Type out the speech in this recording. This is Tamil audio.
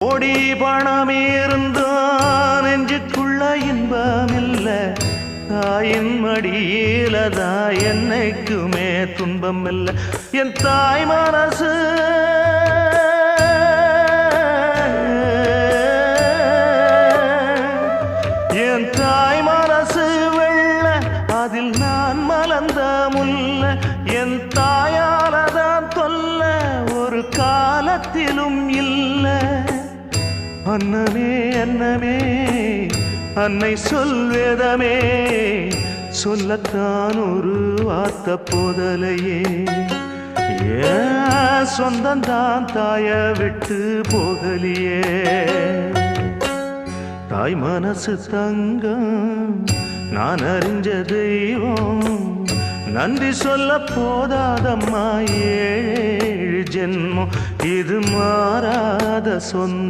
கோடி பணம் இருந்தான் நெஞ்சுக்குள்ள இன்பமில்ல, தாயின் மடியிலதா என்னைக்குமே துன்பம் இல்ல. என் தாய் மனசு என் தாய் மனசு வெள்ள, அதில் நான் மலர்ந்த முல்ல. என் தாயாலதான் தொல்ல ஒரு காலத்திலும் இல்ல. அன்னமே அன்னமே அன்னை சொல்வேதமே, சொல்லத்தான் ஒரு வார்த்தை போதலையே. ஏன் சொந்தந்தான் தாய விட்டு போகலியே. தாய் மனசு தங்கம் நான் அறிஞ்ச தெய்வம், நன்றி சொல்ல போதாதம்மா ஏழு ஜென்மம். இது மாறாத சொந்தம்.